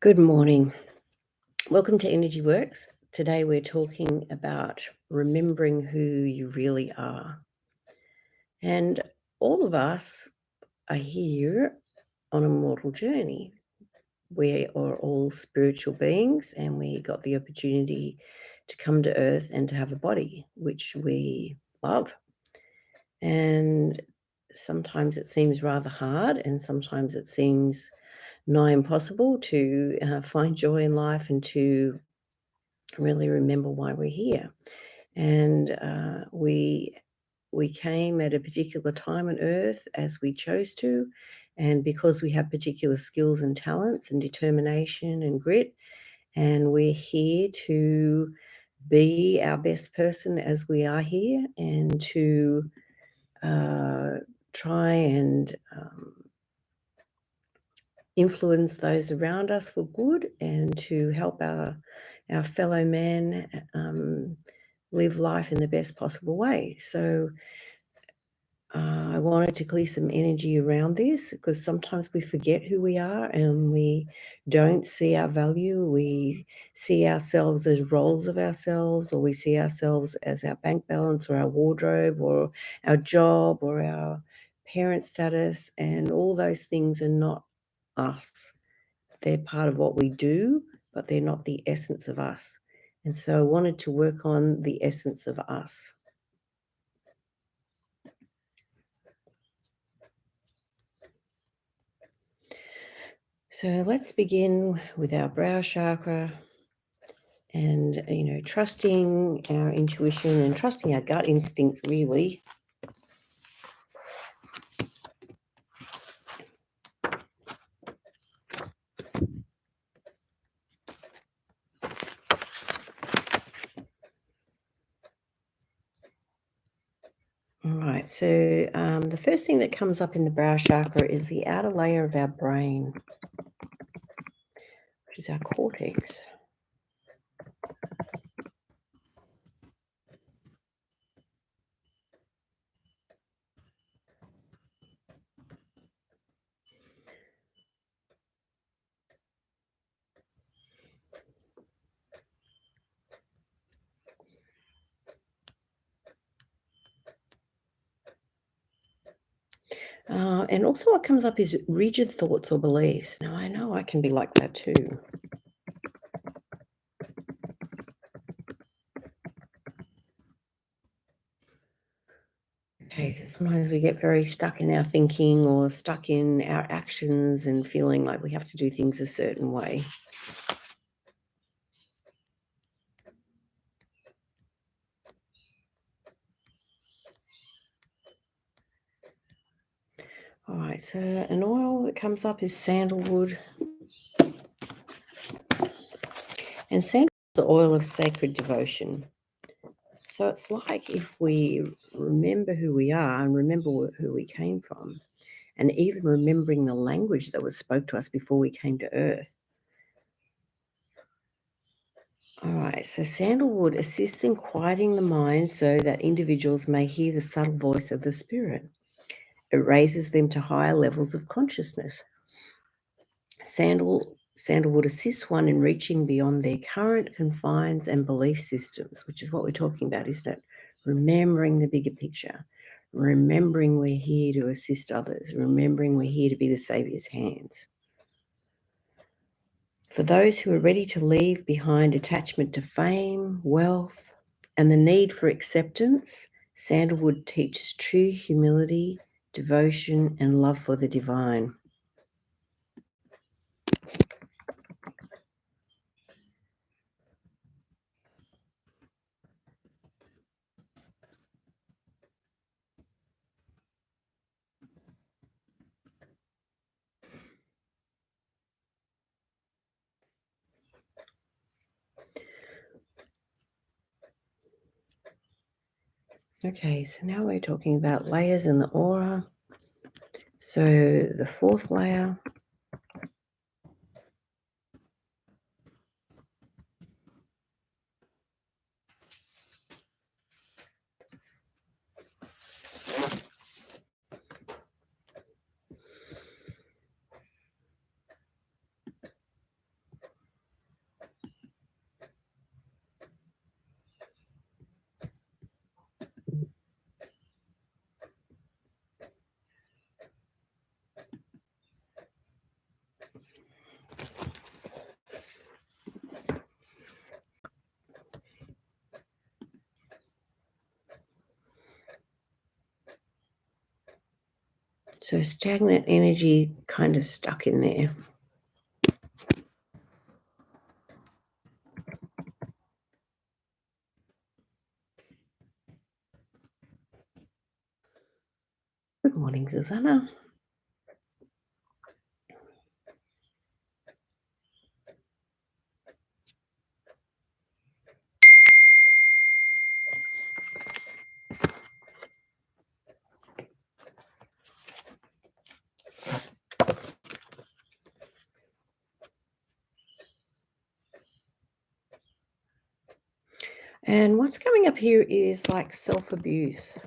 Good morning. Welcome to Energy Works. Today we're talking about remembering who you really are. And all of us are here on a mortal journey. We are all spiritual beings and we got the opportunity to come to Earth and to have a body, which we love. And sometimes it seems rather hard and sometimes it seems nigh impossible to find joy in life and to really remember why we're here. And we came at a particular time on Earth as we chose to, and because we have particular skills and talents and determination and grit, and we're here to be our best person as we are here, and to try and influence those around us for good and to help our fellow man live life in the best possible way. So I wanted to clear some energy around this because sometimes we forget who we are and we don't see our value. We see ourselves as roles of ourselves, or we see ourselves as our bank balance or our wardrobe or our job or our parent status, and all those things are not us. They're part of what we do, but they're not the essence of us. And so I wanted to work on the essence of us. So let's begin with our brow chakra and, trusting our intuition and trusting our gut instinct, really. All right, so the first thing that comes up in the brow chakra is the outer layer of our brain, which is our cortex. And also what comes up is rigid thoughts or beliefs. Now, I know I can be like that too. Okay, so sometimes we get very stuck in our thinking or stuck in our actions and feeling like we have to do things a certain way. All right, so an oil that comes up is sandalwood. And sandalwood is the oil of sacred devotion. So it's like if we remember who we are and remember who we came from, and even remembering the language that was spoke to us before we came to Earth. All right, so sandalwood assists in quieting the mind so that individuals may hear the subtle voice of the spirit. It raises them to higher levels of consciousness. Sandalwood assists one in reaching beyond their current confines and belief systems, which is what we're talking about, isn't it? Remembering the bigger picture, remembering we're here to assist others, remembering we're here to be the Saviour's hands. For those who are ready to leave behind attachment to fame, wealth, and the need for acceptance, sandalwood teaches true humility, devotion, and love for the divine. Okay, so now we're talking about layers in the aura. So the fourth layer So stagnant energy kind of stuck in there. Good morning, Susanna. And what's coming up here is like self-abuse.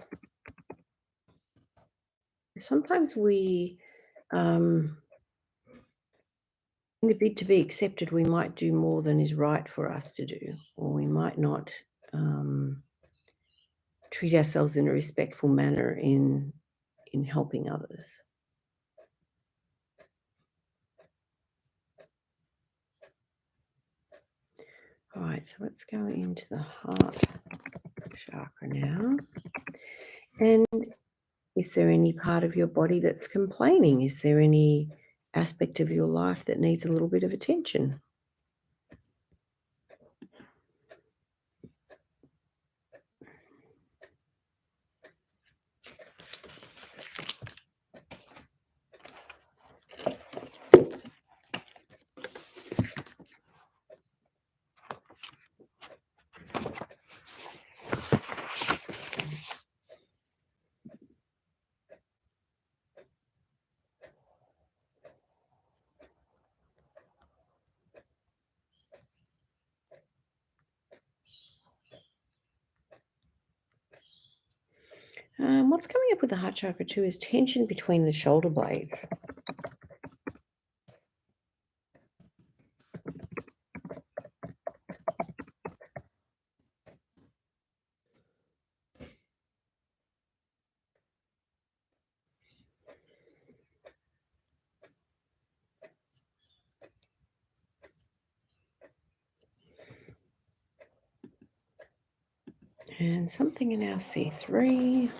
Sometimes we, in a bid to be accepted, we might do more than is right for us to do, or we might not treat ourselves in a respectful manner in helping others. All right, so let's go into the heart chakra now. And is there any part of your body that's complaining? Is there any aspect of your life that needs a little bit of attention? What's coming up with the heart chakra too is tension between the shoulder blades. And something in our C3.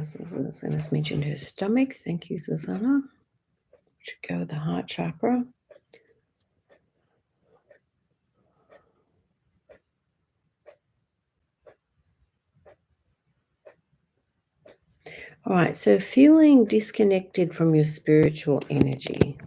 Susanna's mentioned her stomach. Thank you, Susanna. Should go with the heart chakra. All right, so feeling disconnected from your spiritual energy.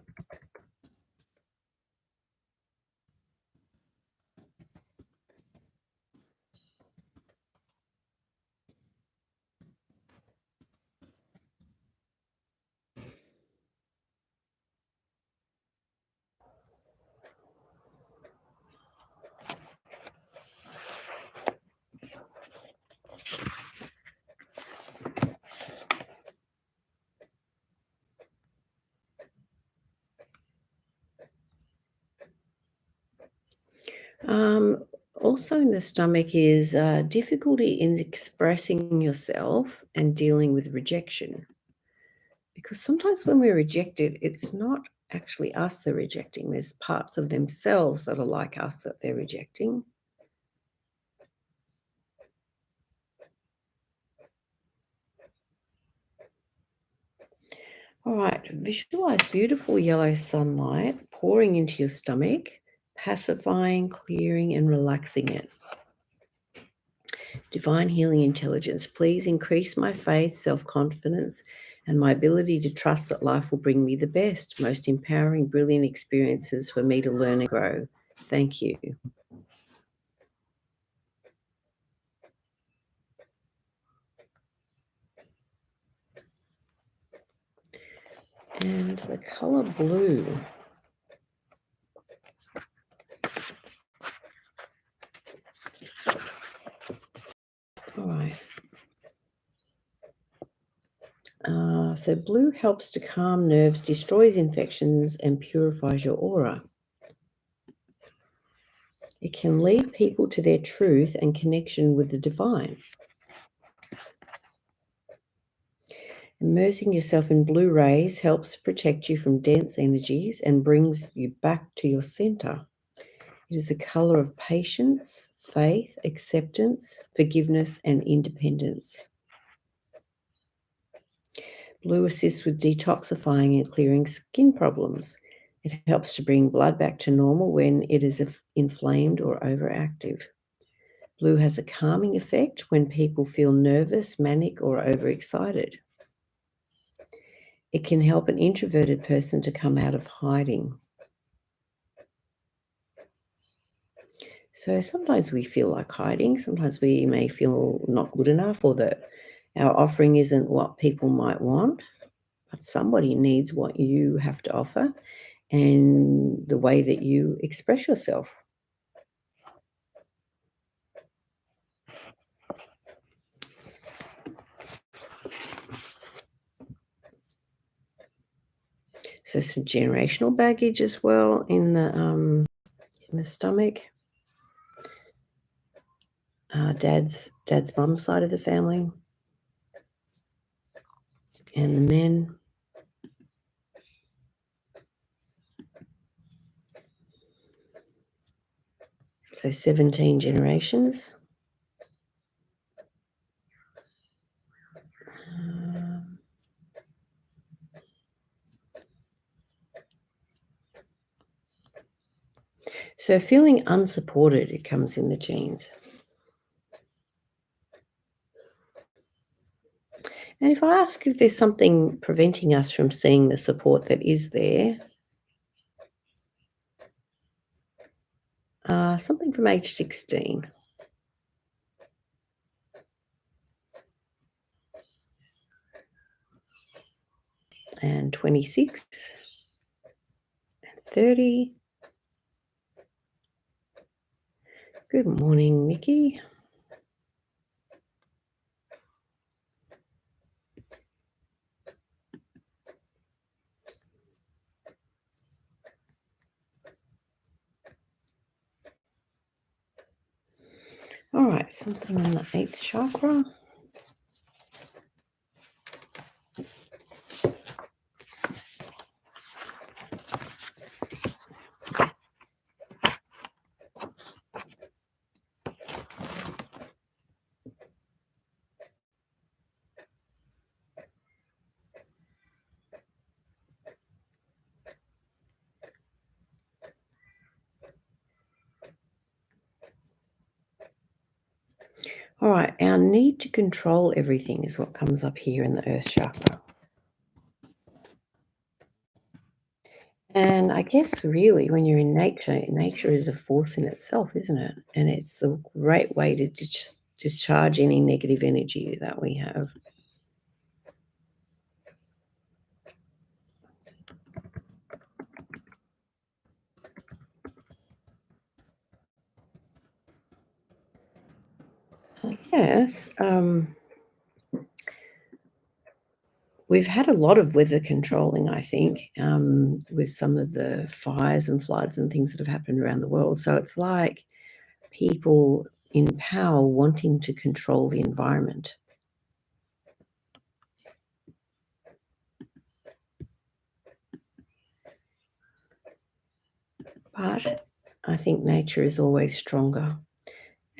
Also in the stomach is difficulty in expressing yourself and dealing with rejection. Because sometimes when we're rejected, it's not actually us they're rejecting. There's parts of themselves that are like us that they're rejecting. All right, visualize beautiful yellow sunlight pouring into your stomach, pacifying, clearing, and relaxing it. Divine healing intelligence, please increase my faith, self-confidence, and my ability to trust that life will bring me the best, most empowering, brilliant experiences for me to learn and grow. Thank you. And the color blue. All right. So blue helps to calm nerves, destroys infections, and purifies your aura. It can lead people to their truth and connection with the divine. Immersing yourself in blue rays helps protect you from dense energies and brings you back to your center. It is a color of patience, faith, acceptance, forgiveness, and independence. Blue assists with detoxifying and clearing skin problems. It helps to bring blood back to normal when it is inflamed or overactive. Blue has a calming effect when people feel nervous, manic, or overexcited. It can help an introverted person to come out of hiding. So sometimes we feel like hiding. Sometimes we may feel not good enough, or that our offering isn't what people might want. But somebody needs what you have to offer and the way that you express yourself. So some generational baggage as well in the stomach. Dad's mum's side of the family, and the men. So 17 generations. So feeling unsupported, it comes in the genes. And if I ask if there's something preventing us from seeing the support that is there, something from age 16. And 26 and 30. Good morning, Nikki. All right, something in the 8th chakra. All right, our need to control everything is what comes up here in the Earth chakra. And I guess really when you're in nature, nature is a force in itself, isn't it? And it's a great way to discharge any negative energy that we have. Yes, we've had a lot of weather controlling, I think, with some of the fires and floods and things that have happened around the world. So it's like people in power wanting to control the environment. But I think nature is always stronger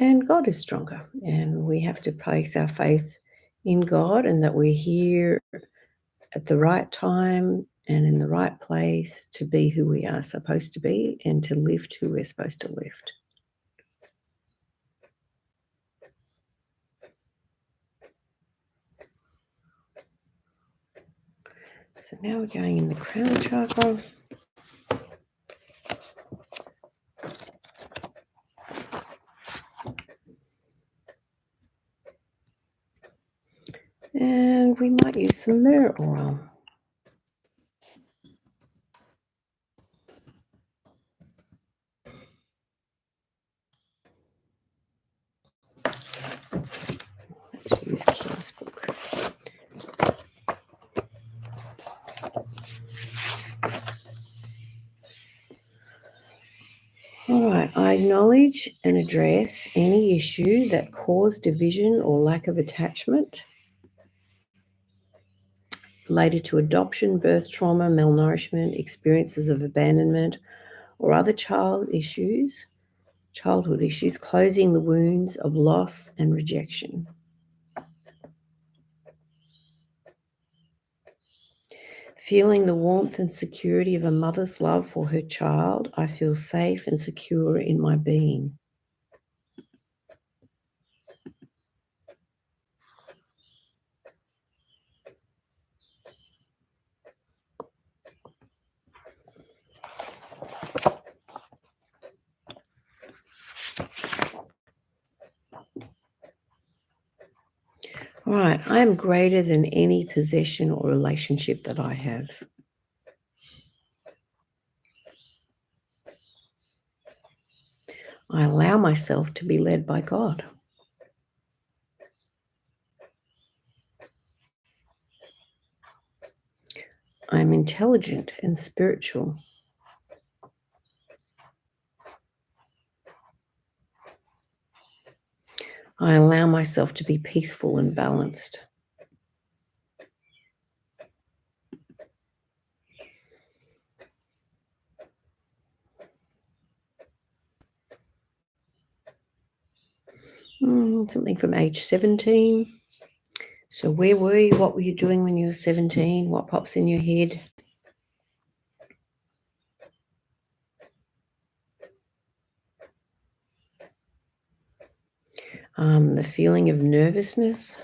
and God is stronger. And we have to place our faith in God and that we're here at the right time and in the right place to be who we are supposed to be and to lift who we're supposed to lift. So now we're going in the crown chakra. And we might use some myrrh oil. Let's use Kim's book. All right, right, I acknowledge and address any issue that caused division or lack of attachment related to adoption, birth trauma, malnourishment, experiences of abandonment, or other childhood issues, closing the wounds of loss and rejection. Feeling the warmth and security of a mother's love for her child, I feel safe and secure in my being. All right, I am greater than any possession or relationship that I have. I allow myself to be led by God. I am intelligent and spiritual. I allow myself to be peaceful and balanced. Something from age 17. So where were you? What were you doing when you were 17? What pops in your head? The feeling of nervousness.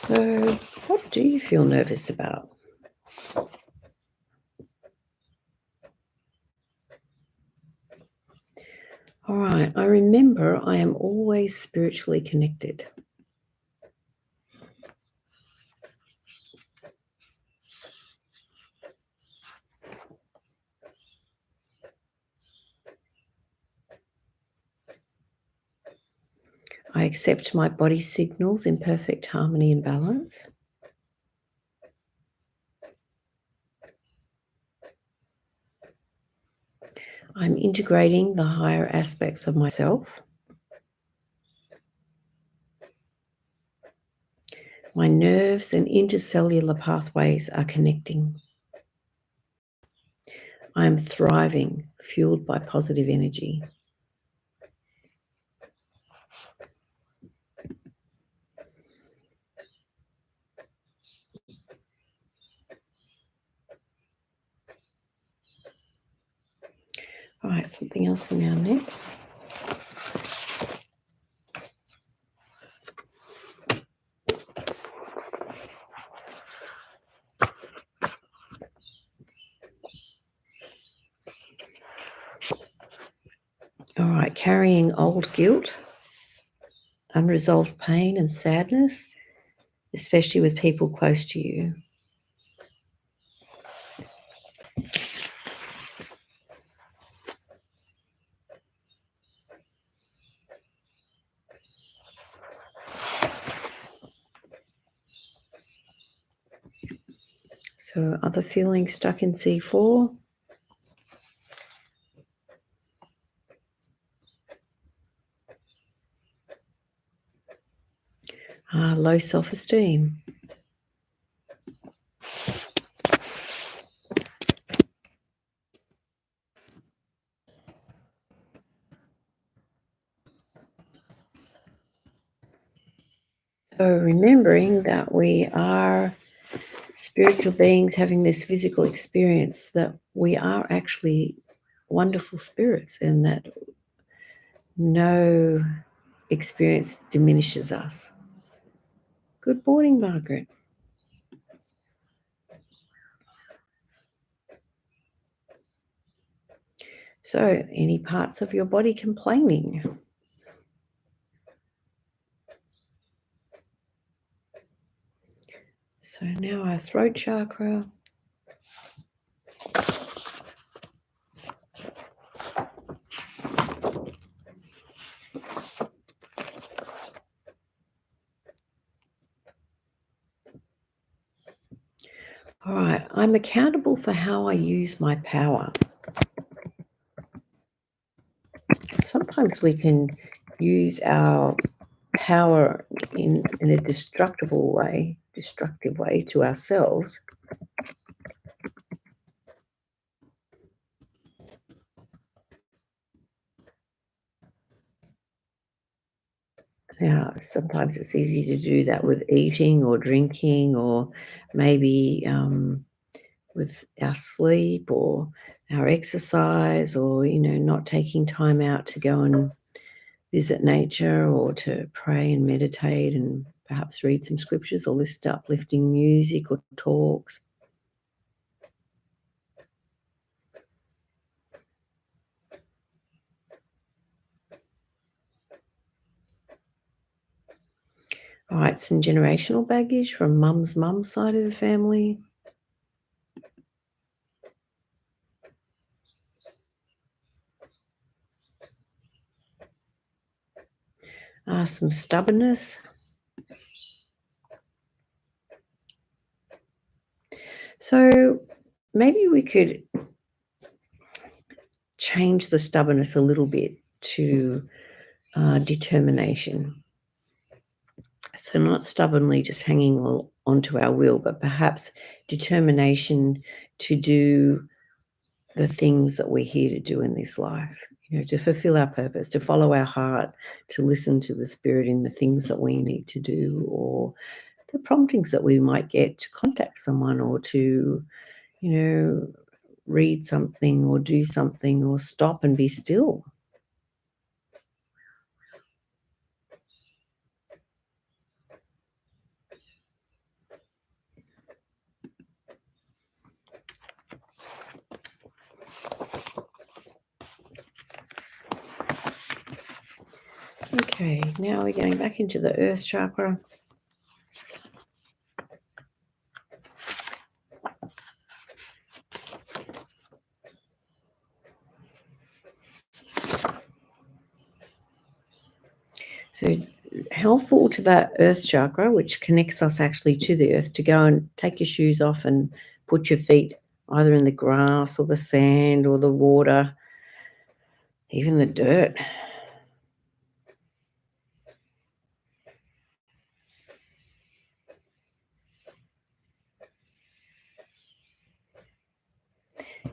So what do you feel nervous about? All right, I remember I am always spiritually connected. I accept my body signals in perfect harmony and balance. I'm integrating the higher aspects of myself. My nerves and intercellular pathways are connecting. I am thriving, fueled by positive energy. All right, something else in our neck. All right, carrying old guilt, unresolved pain and sadness, especially with people close to you. So other feelings stuck in C4. Low self-esteem. So remembering that we are spiritual beings having this physical experience, that we are actually wonderful spirits and that no experience diminishes us. Good morning, Margaret. So, any parts of your body complaining? So now our throat chakra. All right, I'm accountable for how I use my power. Sometimes we can use our power in a destructive way to ourselves. Now, sometimes it's easy to do that with eating or drinking, or maybe with our sleep or our exercise, or not taking time out to go and visit nature, or to pray and meditate and perhaps read some scriptures or listen to uplifting music or talks. All right, some generational baggage from mum's side of the family. Some stubbornness. So maybe we could change the stubbornness a little bit to determination. So not stubbornly just hanging onto our will, but perhaps determination to do the things that we're here to do in this life, to fulfill our purpose, to follow our heart, to listen to the spirit in the things that we need to do, or the promptings that we might get to contact someone, or to, read something or do something, or stop and be still. Okay, now we're going back into the earth chakra. So helpful to that earth chakra, which connects us actually to the earth, to go and take your shoes off and put your feet either in the grass or the sand or the water, even the dirt.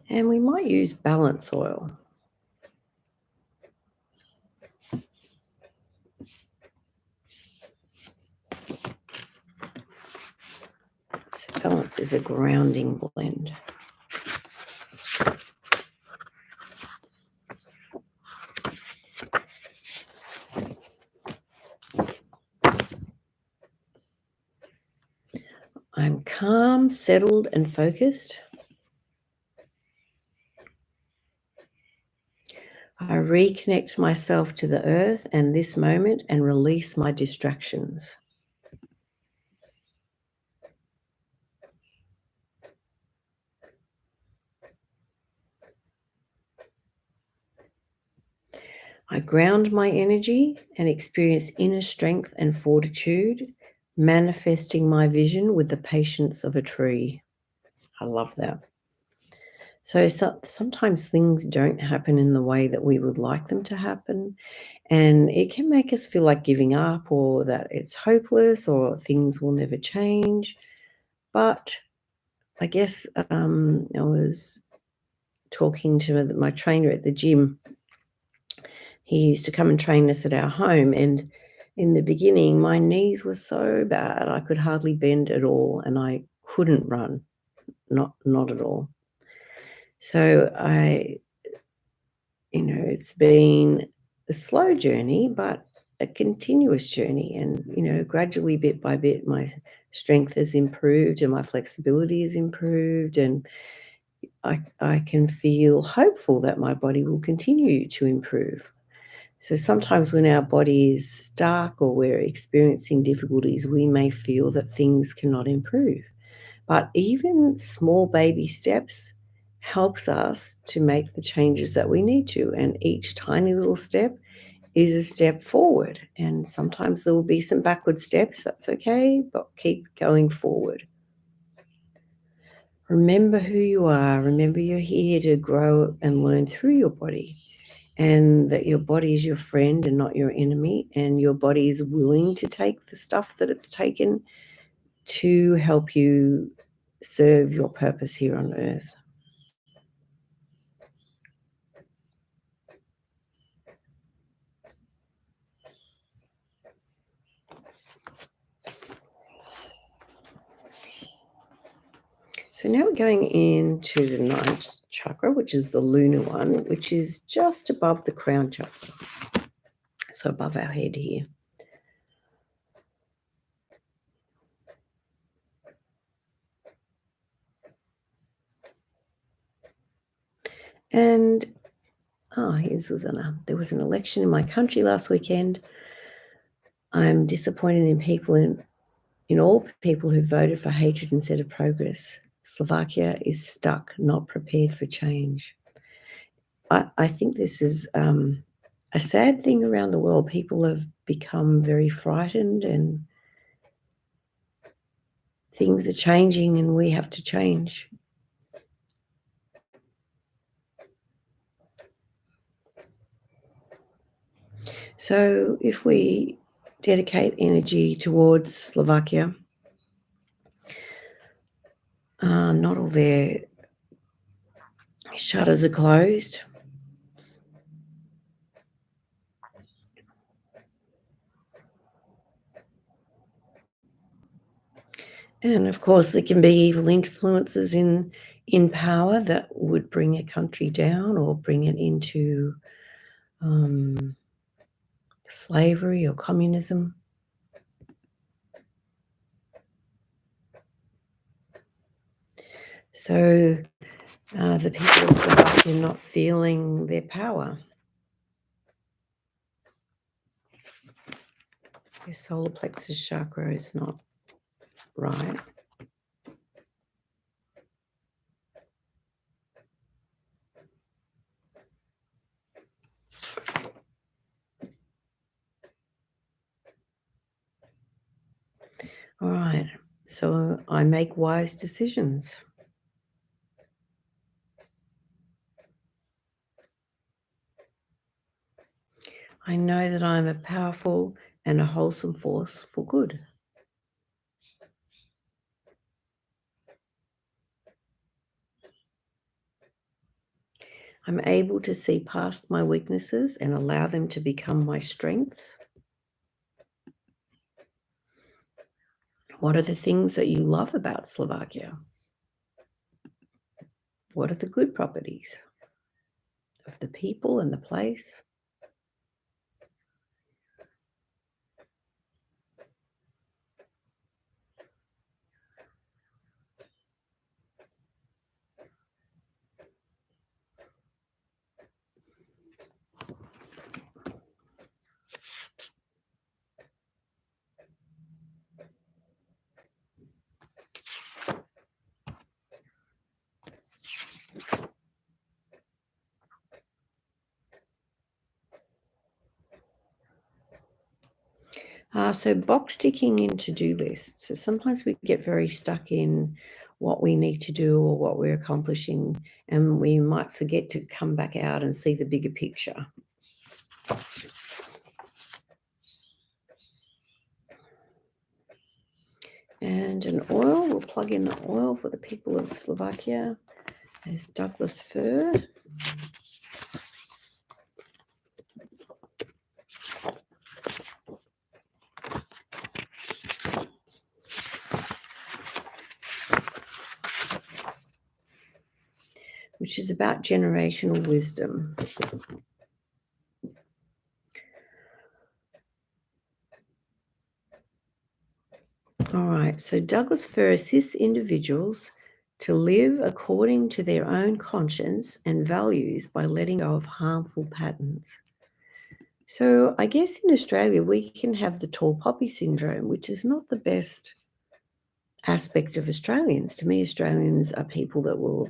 And we might use balance oil. So balance is a grounding blend. I'm calm, settled, and focused. I reconnect myself to the earth and this moment and release my distractions. I ground my energy and experience inner strength and fortitude, manifesting my vision with the patience of a tree. I love that. So, sometimes things don't happen in the way that we would like them to happen, and it can make us feel like giving up, or that it's hopeless, or things will never change. But I guess I was talking to my trainer at the gym. He used to come and train us at our home, and in the beginning, my knees were so bad, I could hardly bend at all, and I couldn't run, not at all. So it's been a slow journey, but a continuous journey, and, gradually, bit by bit, my strength has improved and my flexibility has improved, and I can feel hopeful that my body will continue to improve. So sometimes when our body is stuck or we're experiencing difficulties, we may feel that things cannot improve. But even small baby steps helps us to make the changes that we need to. And each tiny little step is a step forward. And sometimes there will be some backward steps. That's okay, but keep going forward. Remember who you are. Remember you're here to grow and learn through your body, and that your body is your friend and not your enemy, and your body is willing to take the stuff that it's taken to help you serve your purpose here on earth. So now we're going into the ninth chakra, which is the lunar one, which is just above the crown chakra, so above our head here. And here's Susanna. There was an election in my country last weekend. I'm disappointed in people, in all people who voted for hatred instead of progress. Slovakia is stuck, not prepared for change. I think this is a sad thing around the world. People have become very frightened and things are changing and we have to change. So if we dedicate energy towards Slovakia, not all their shutters are closed. And of course, there can be evil influences in power that would bring a country down or bring it into slavery or communism. So the people of Slovakia not feeling their power. Their solar plexus chakra is not right. All right, so I make wise decisions. I know that I'm a powerful and a wholesome force for good. I'm able to see past my weaknesses and allow them to become my strengths. What are the things that you love about Slovakia? What are the good properties of the people and the place? So box ticking in to-do lists. So sometimes we get very stuck in what we need to do or what we're accomplishing, and we might forget to come back out and see the bigger picture. And an oil, we'll plug in the oil for the people of Slovakia. There's Douglas fir. Which is about generational wisdom. All right, so Douglas fir assists individuals to live according to their own conscience and values by letting go of harmful patterns. So I guess in Australia, we can have the tall poppy syndrome, which is not the best aspect of Australians. To me, Australians are people that will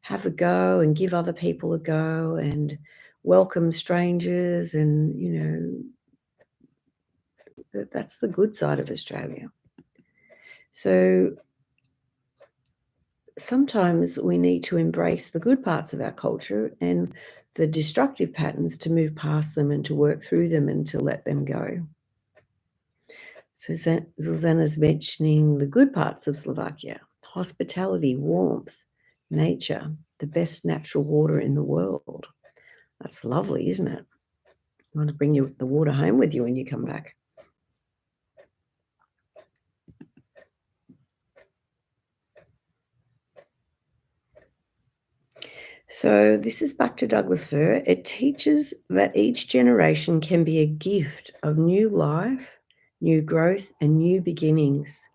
have a go and give other people a go and welcome strangers, and, that's the good side of Australia. So sometimes we need to embrace the good parts of our culture and the destructive patterns, to move past them and to work through them and to let them go. Zuzana's mentioning the good parts of Slovakia: hospitality, warmth, nature, the best natural water in the world. That's lovely, isn't it? You want to bring the water home with you when you come back. So this is back to Douglas Fir. It teaches that each generation can be a gift of new life, new growth, and new beginnings.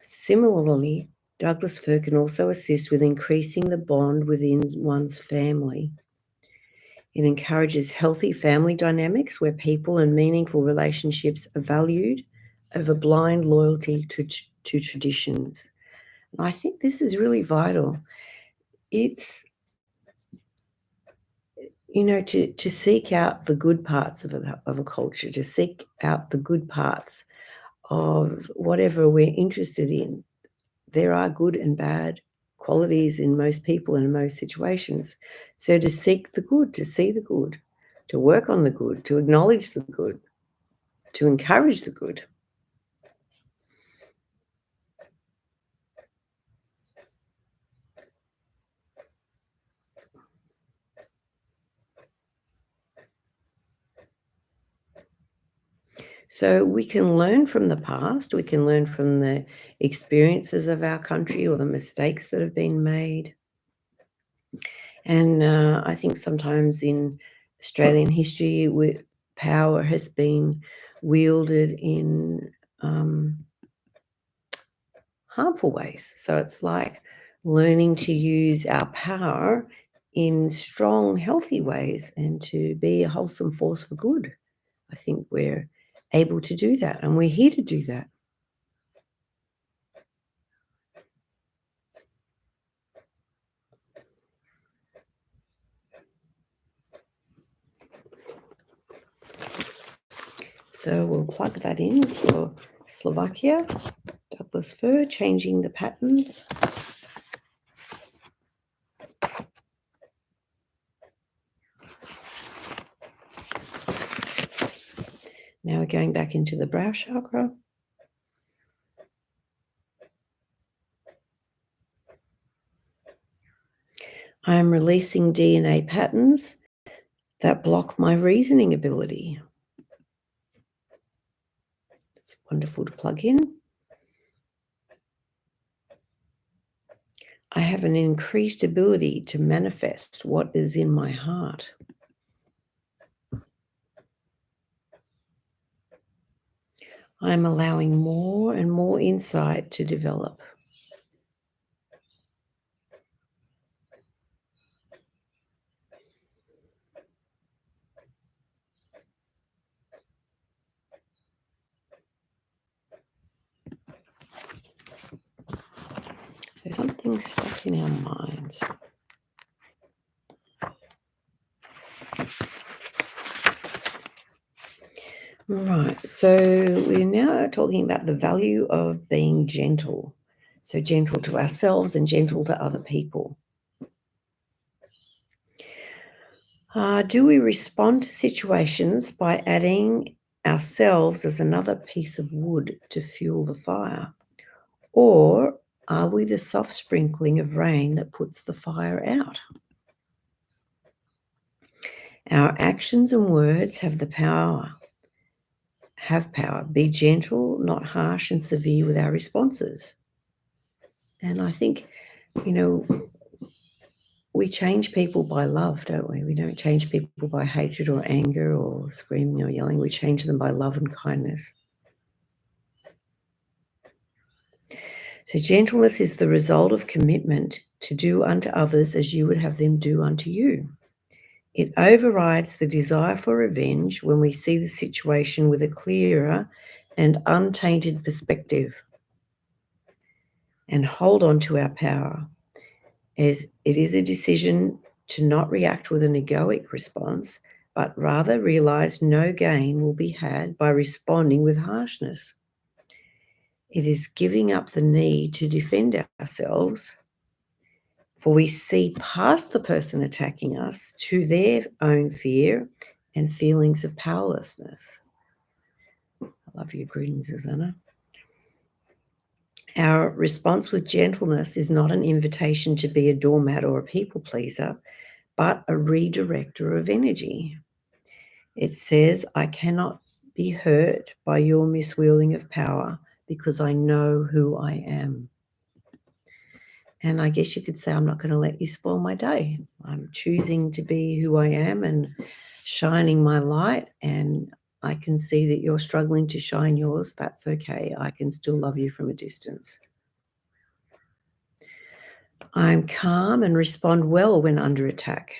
Similarly, Douglas Fir can also assist with increasing the bond within one's family. It encourages healthy family dynamics where people and meaningful relationships are valued over blind loyalty to traditions. And I think this is really vital. It's, to seek out the good parts of a culture, to seek out the good parts of whatever we're interested in. There are good and bad qualities in most people and in most situations. So to seek the good, to see the good, to work on the good, to acknowledge the good, to encourage the good. So we can learn from the past, we can learn from the experiences of our country or the mistakes that have been made. And I think sometimes in Australian history, power has been wielded in harmful ways. So it's like learning to use our power in strong, healthy ways and to be a wholesome force for good. I think we're able to do that, and we're here to do that. So we'll plug that in for Slovakia. Douglas Fir, changing the patterns. Now we're going back into the brow chakra. I am releasing DNA patterns that block my reasoning ability. It's wonderful to plug in. I have an increased ability to manifest what is in my heart. I'm allowing more and more insight to develop. So something's stuck in our minds. Right, so we're now talking about the value of being gentle. So gentle to ourselves and gentle to other people. Do we respond to situations by adding ourselves as another piece of wood to fuel the fire? Or are we the soft sprinkling of rain that puts the fire out? Our actions and words have power. Be gentle, not harsh and severe with our responses. And I think, we change people by love, don't we? We don't change people by hatred or anger or screaming or yelling. We change them by love and kindness. So, gentleness is the result of commitment to do unto others as you would have them do unto you. It overrides the desire for revenge when we see the situation with a clearer and untainted perspective and hold on to our power, as it is a decision to not react with an egoic response, but rather realize no gain will be had by responding with harshness. It is giving up the need to defend ourselves, for we see past the person attacking us to their own fear and feelings of powerlessness. I love your greeting, Susanna. Our response with gentleness is not an invitation to be a doormat or a people pleaser, but a redirector of energy. It says, I cannot be hurt by your miswielding of power because I know who I am. And I guess you could say, I'm not going to let you spoil my day. I'm choosing to be who I am and shining my light. And I can see that you're struggling to shine yours. That's okay. I can still love you from a distance. I'm calm and respond well when under attack.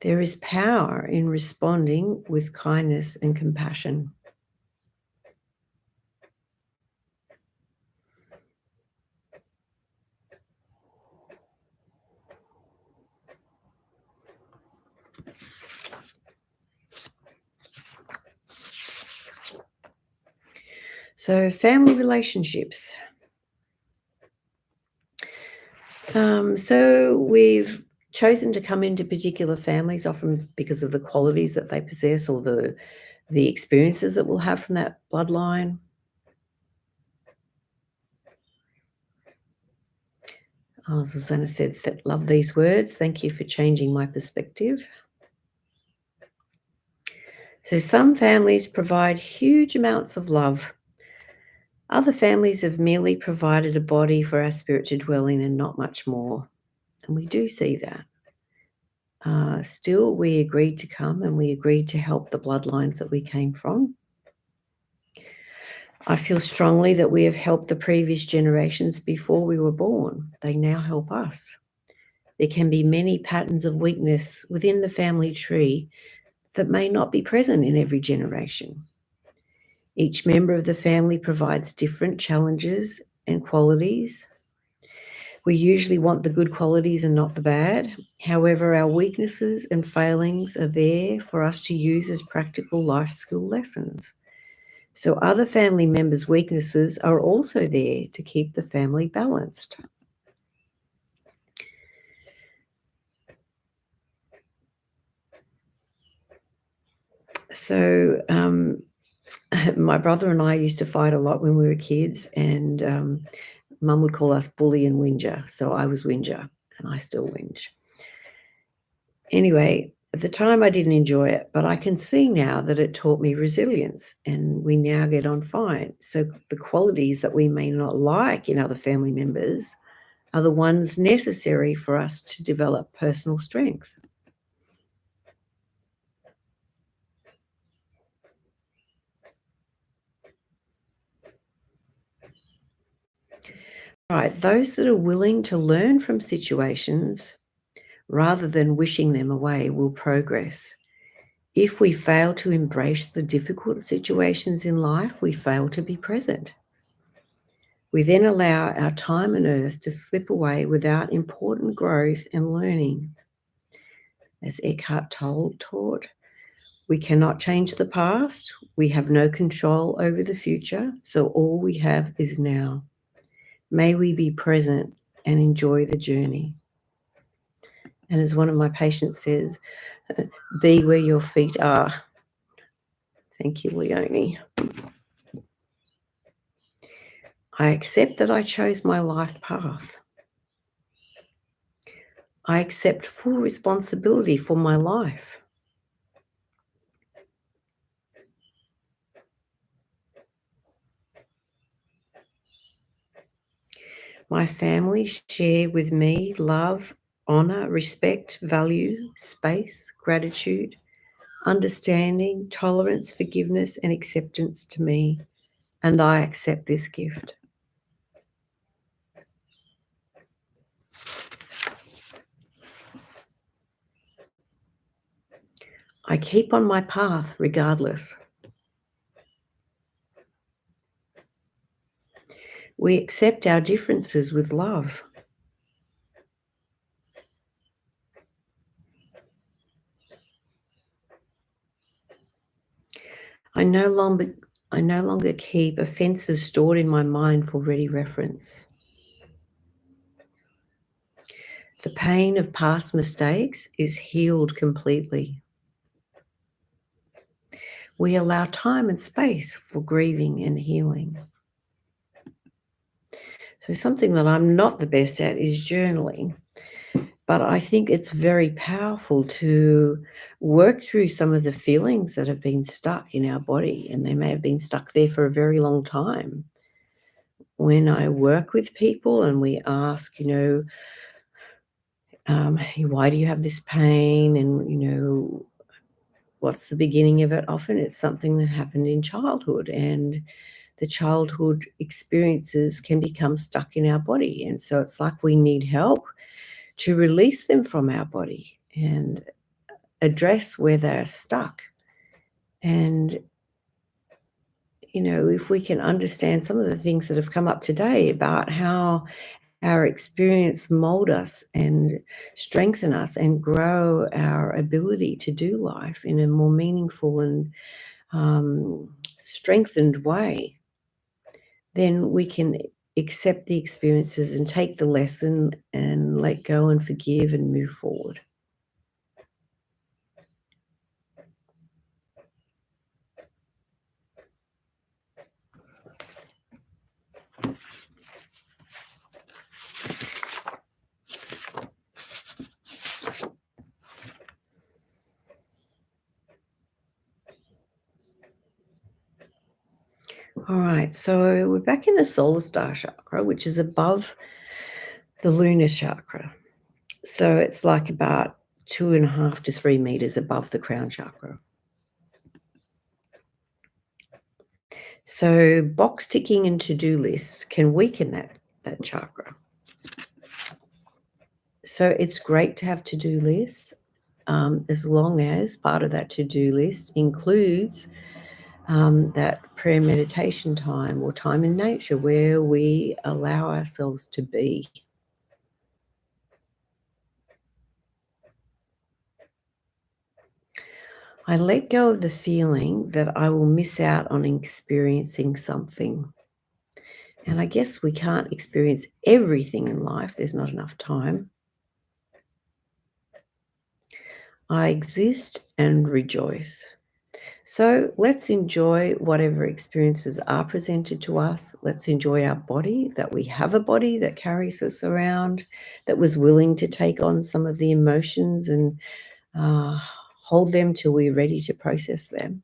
There is power in responding with kindness and compassion. So, family relationships. So we've chosen to come into particular families, often because of the qualities that they possess or the experiences that we'll have from that bloodline. Oh, Susanna said, love these words. Thank you for changing my perspective. So some families provide huge amounts of love. Other families have merely provided a body for our spirit to dwell in and not much more. And we do see that. Still, we agreed to come and we agreed to help the bloodlines that we came from. I feel strongly that we have helped the previous generations before we were born. They now help us. There can be many patterns of weakness within the family tree that may not be present in every generation. Each member of the family provides different challenges and qualities. We usually want the good qualities and not the bad. However, our weaknesses and failings are there for us to use as practical life skill lessons. So other family members' weaknesses are also there to keep the family balanced. So my brother and I used to fight a lot when we were kids, and Mum would call us bully and whinger. So I was whinger, and I still whinge. Anyway, at the time I didn't enjoy it, but I can see now that it taught me resilience, and we now get on fine. So the qualities that we may not like in other family members are the ones necessary for us to develop personal strength. Right, those that are willing to learn from situations rather than wishing them away will progress. If we fail to embrace the difficult situations in life, we fail to be present. We then allow our time on earth to slip away without important growth and learning. As Eckhart Tolle taught, we cannot change the past. We have no control over the future, so all we have is now. May we be present and enjoy the journey. And as one of my patients says, be where your feet are. Thank you, Leonie. I accept that I chose my life path. I accept full responsibility for my life. My family share with me love, honor, respect, value, space, gratitude, understanding, tolerance, forgiveness, and acceptance to me, and I accept this gift. I keep on my path regardless. We accept our differences with love. I no longer I no longer keep offences stored in my mind for ready reference. The pain of past mistakes is healed completely. We allow time and space for grieving and healing. So something that I'm not the best at is journaling, but I think it's very powerful to work through some of the feelings that have been stuck in our body, and they may have been stuck there for a very long time. When I work with people and we ask, why do you have this pain? And, what's the beginning of it? Often it's something that happened in childhood, and the childhood experiences can become stuck in our body. And so it's like we need help to release them from our body and address where they're stuck. And, if we can understand some of the things that have come up today about how our experience mold us and strengthen us and grow our ability to do life in a more meaningful and strengthened way, then we can accept the experiences and take the lesson and let go and forgive and move forward. All right, so we're back in the solar star chakra, which is above the lunar chakra. So it's like about 2.5 to 3 meters above the crown chakra. So box ticking and to-do lists can weaken that chakra. So it's great to have to-do lists, as long as part of that to-do list includes that prayer meditation time or time in nature where we allow ourselves to be. I let go of the feeling that I will miss out on experiencing something. And I guess we can't experience everything in life, there's not enough time. I exist and rejoice. So let's enjoy whatever experiences are presented to us. Let's enjoy our body, that we have a body that carries us around, that was willing to take on some of the emotions and hold them till we're ready to process them.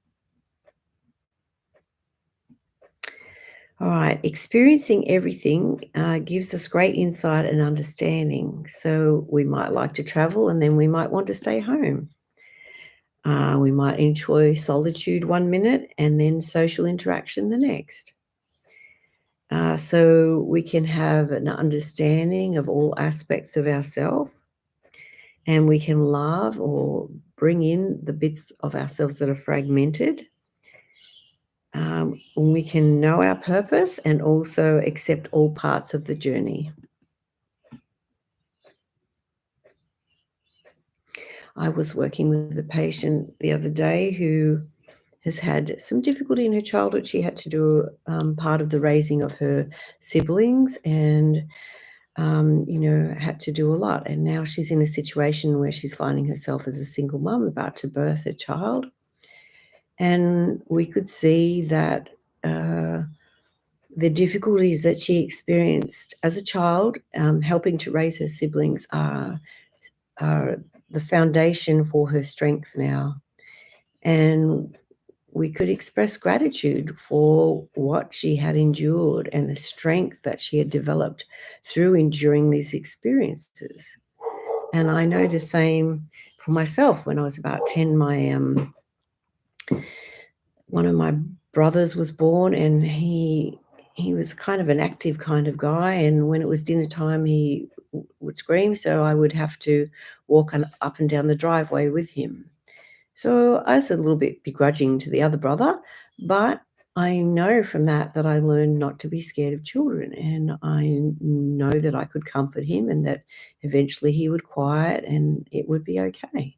All right, experiencing everything gives us great insight and understanding. So we might like to travel and then we might want to stay home. We might enjoy solitude 1 minute and then social interaction the next. So we can have an understanding of all aspects of ourselves, and we can love or bring in the bits of ourselves that are fragmented. We can know our purpose and also accept all parts of the journey. I was working with a patient the other day who has had some difficulty in her childhood. She had to do part of the raising of her siblings and, had to do a lot. And now she's in a situation where she's finding herself as a single mum about to birth a child. And we could see that the difficulties that she experienced as a child, helping to raise her siblings, are the foundation for her strength now. And we could express gratitude for what she had endured and the strength that she had developed through enduring these experiences. And I know the same for myself. When I was about 10, my one of my brothers was born, and he was kind of an active kind of guy, and when it was dinner time, he would scream, so I would have to walk up and down the driveway with him. So I was a little bit begrudging to the other brother, but I know from that that I learned not to be scared of children, and I know that I could comfort him and that eventually he would quiet and it would be okay.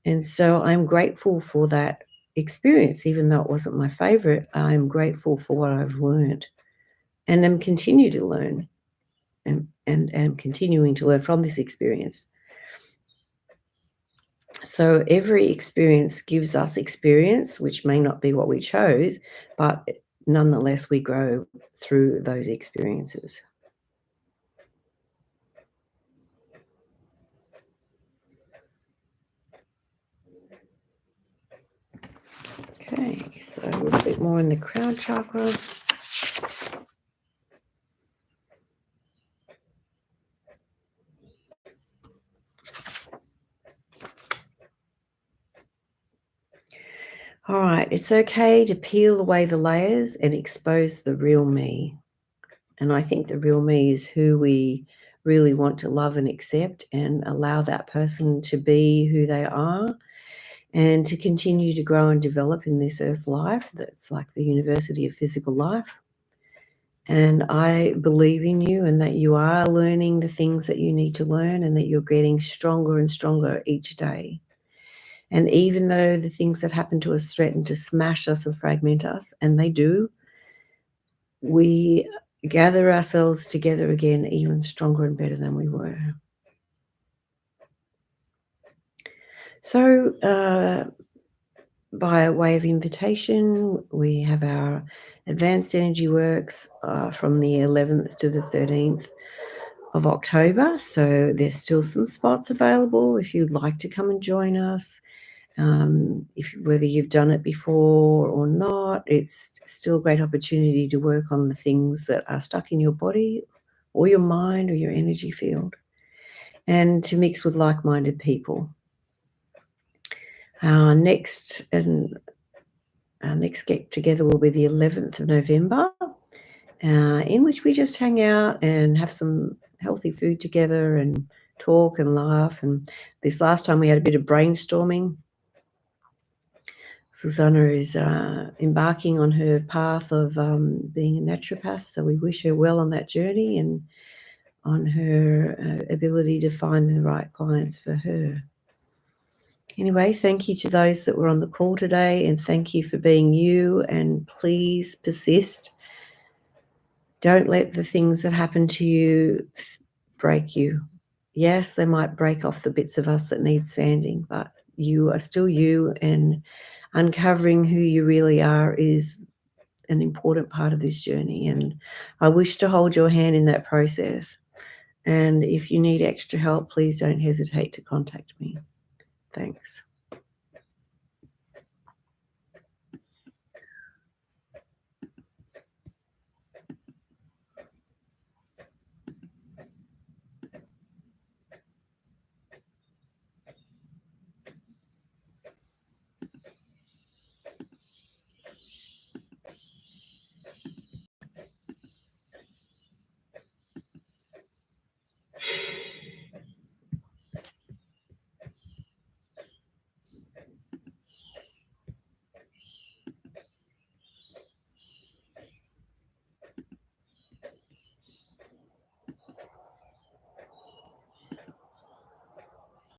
And so I'm grateful for that experience, even though it wasn't my favorite. I'm grateful for what I've learned and am continue to learn and am continuing to learn from this experience. So every experience gives us experience, which may not be what we chose, but nonetheless, we grow through those experiences. Okay, so a little bit more in the crown chakra. All right, it's okay to peel away the layers and expose the real me. And I think the real me is who we really want to love and accept and allow that person to be who they are and to continue to grow and develop in this earth life that's like the university of physical life. And I believe in you and that you are learning the things that you need to learn and that you're getting stronger and stronger each day. And even though the things that happen to us threaten to smash us and fragment us, and they do, we gather ourselves together again even stronger and better than we were. So, by way of invitation, we have our Advanced Energy Works from the 11th to the 13th of October. So there's still some spots available if you'd like to come and join us. If whether you've done it before or not, it's still a great opportunity to work on the things that are stuck in your body or your mind or your energy field, and to mix with like-minded people. Our next get together will be the 11th of November, in which we just hang out and have some healthy food together and talk and laugh. And this last time we had a bit of brainstorming. Susanna is embarking on her path of being a naturopath, so we wish her well on that journey and on her ability to find the right clients for her. Anyway, thank you to those that were on the call today, and thank you for being you, and please persist. Don't let the things that happen to you break you. Yes, they might break off the bits of us that need sanding, but you are still you, and uncovering who you really are is an important part of this journey. And I wish to hold your hand in that process. And if you need extra help, please don't hesitate to contact me. Thanks.